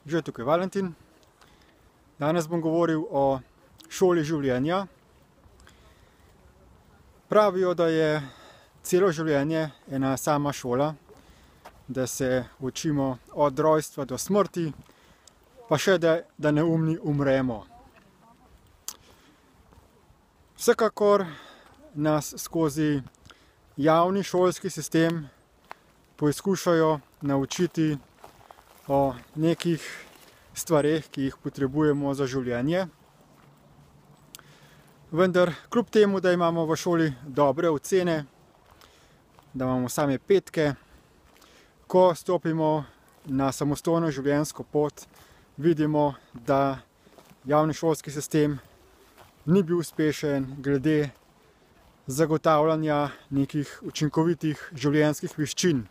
Že tukaj Valentin. Danes bom govoril o šoli življenja. Pravijo, da je celo življenje ena sama šola, da se učimo od rojstva do smrti, pa še da neumni umremo. Vsekakor nas skozi javni šolski sistem poizkušajo naučiti o nekih stvareh, ki jih potrebujemo za življenje. Vendar, kljub temu, da imamo v šoli dobre ocene, da imamo same petke, ko stopimo na samostojno življenjsko pot, vidimo, da javni šolski sistem ni bil uspešen glede zagotavljanja nekih učinkovitih življenjskih veščin.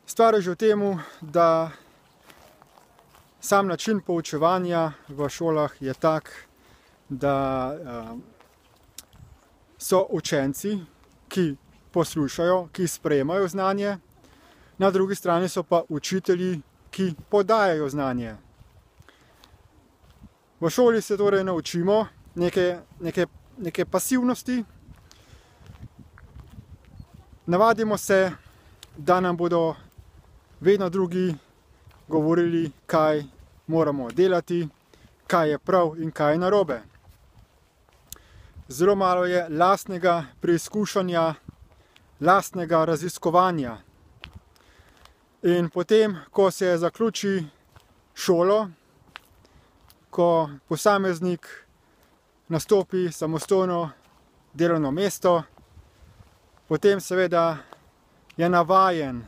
Stvar je že v tem, da sam način poučevanja v šolah je tak, da so učenci, ki poslušajo, ki sprejemajo znanje, na drugi strani so pa učitelji, ki podajajo znanje. V šoli se torej naučimo neke pasivnosti, navadimo se, da nam bodo vedno drugi govorili, kaj moramo delati, kaj je prav in kaj je narobe. Zelo malo je lastnega preizkušanja, lastnega raziskovanja. In potem, ko se zaključi šolo, ko posameznik nastopi samostojno delovno mesto, potem seveda je navajen,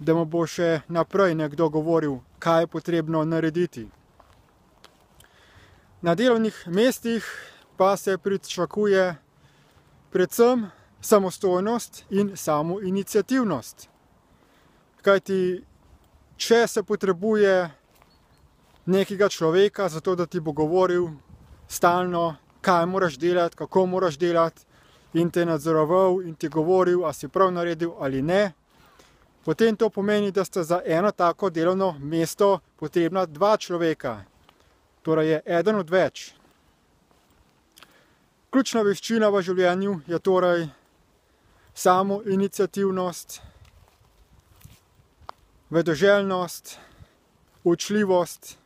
da mu bo še naprej nekdo govoril, kaj je potrebno narediti. Na delovnih mestih pa se pričakuje predvsem samostojnost in samoiniciativnost. Kajti, če se potrebuje nekega človeka za to, da ti bo govoril stalno, kaj moraš delati, kako moraš delati, in te nadzoroval in ti govoril, a si prav naredil ali ne, potem to pomeni, da sta za eno tako delovno mesto potrebna dva človeka. Torej je eden od več. Ključna veščina v življenju je torej samoiniciativnost, vedoželjnost, učljivost.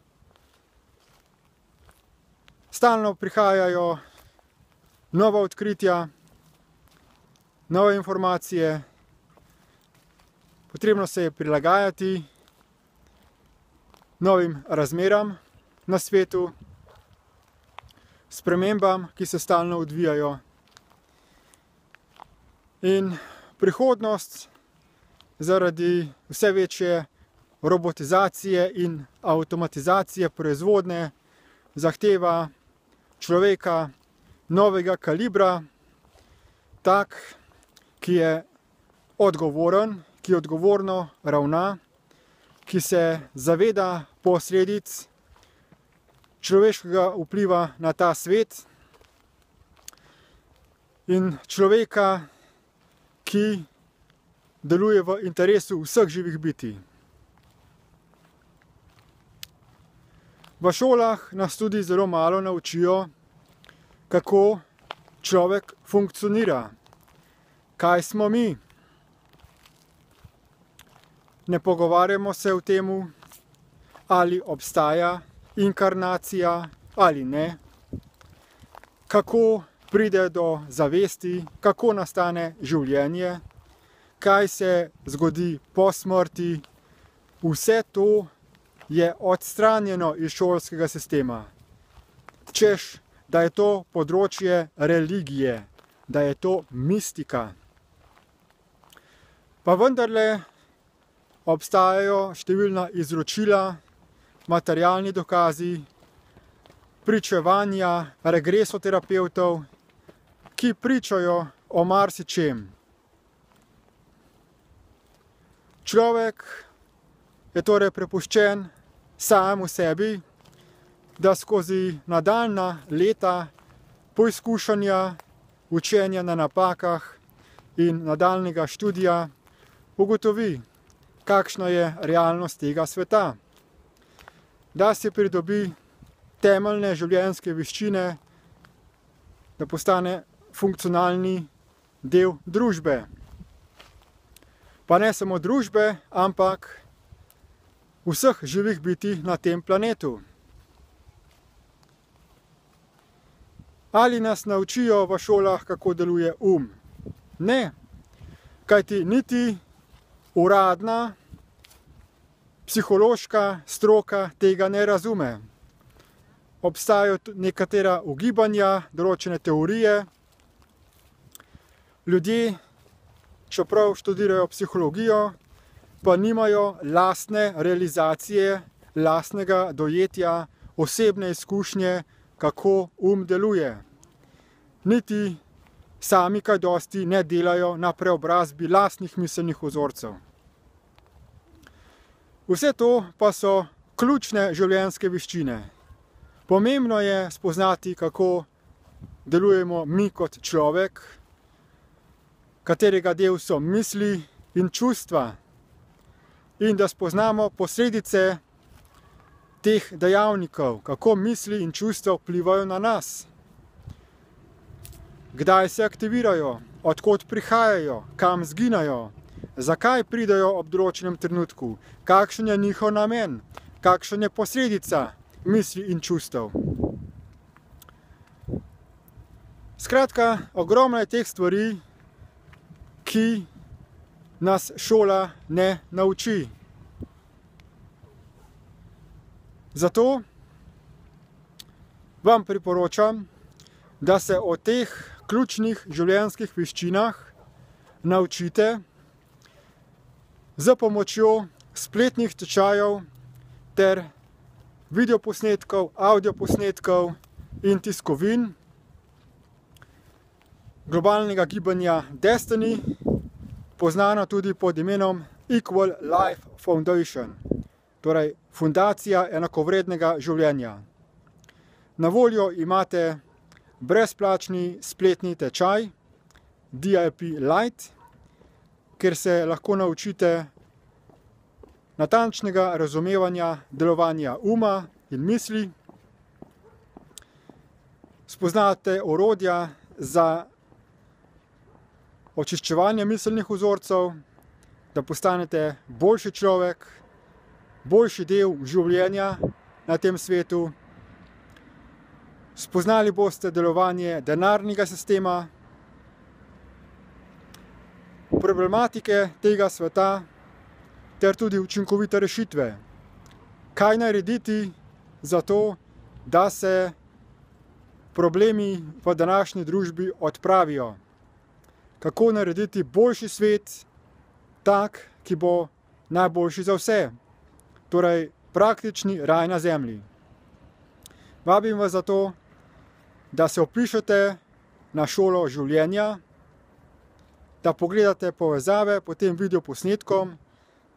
Stalno prihajajo nova odkritja, nove informacije. Potrebno se je prilagajati novim razmeram na svetu, spremembam, ki se stalno odvijajo. In prihodnost zaradi vse večje robotizacije in avtomatizacije proizvodnje zahteva človeka novega kalibra, tak, ki je odgovoren, ki odgovorno ravna, ki se zaveda posledic človeškega vpliva na ta svet in človeka, ki deluje v interesu vseh živih bitij. V šolah nas tudi zelo malo naučijo, kako človek funkcionira, kaj smo mi. Ne pogovarjamo se o tem, ali obstaja inkarnacija ali ne, kako pride do zavesti, kako nastane življenje, kaj se zgodi po smrti. Vse to je odstranjeno iz šolskega sistema. Češ, da je to področje religije, da je to mistika. Pa vendarle obstajajo številna izročila, materialni dokazi, pričevanja regresoterapevtov, ki pričajo o marsičem. Človek je torej prepuščen samemu sebi, da skozi nadaljnja leta poizkušanja, učenja na napakah in nadaljnjega študija ugotovi, kakšna je realnost tega sveta, da si pridobi temeljne življenjske veščine, da postane funkcionalni del družbe. Pa ne samo družbe, ampak vseh živih bitij na tem planetu. Ali nas naučijo v šolah, kako deluje Ne, kajti niti uradna psihološka stroka tega ne razume. Obstajajo nekatera ugibanja, določene teorije. Ljudje, čeprav študirajo psihologijo, pa nimajo lastne realizacije, lastnega dojetja, osebne izkušnje, kako deluje. Niti sami kaj dosti ne delajo na preobrazbi lastnih miselnih vzorcev. Vse to pa so ključne življenjske veščine. Pomembno je spoznati, kako delujemo mi kot človek, katerega del so misli in čustva, in da spoznamo posledice teh dejavnikov, kako misli in čustva vplivajo na nas. Kdaj se aktivirajo, od kod prihajajo, kam zginajo, zakaj pridejo ob določenem trenutku, kakšen je njihov namen, kakšna je posledica misli in čustev. Skratka, ogromno je teh stvari, ki nas šola ne nauči. Zato vam priporočam, da se o teh ključnih življenjskih veščinah naučite z pomočjo spletnih tečajev ter videoposnetkov, audioposnetkov in tiskovin globalnega gibanja Destiny, poznano tudi pod imenom Equal Life Foundation, torej Fundacija enakovrednega življenja. Na voljo imate brezplačni spletni tečaj DIP Lite, kjer se lahko naučite natančnega razumevanja delovanja in misli, spoznate orodja za očiščevanje miselnih vzorcev, da postanete boljši človek, boljši del življenja na tem svetu. Spoznali boste delovanje denarnega sistema, problematike tega sveta ter tudi učinkovite rešitve. Kaj narediti za to, da se problemi v današnji družbi odpravijo? Kako narediti boljši svet, tak, ki bo najboljši za vse, torej praktični raj na zemlji. Vabim vas zato, da se vpišete na šolo življenja, da pogledate povezave pod tem videoposnetkom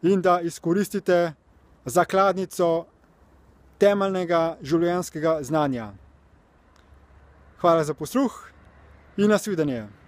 in da izkoristite zakladnico temeljnega življenjskega znanja. Hvala za posluh in nasvidenje.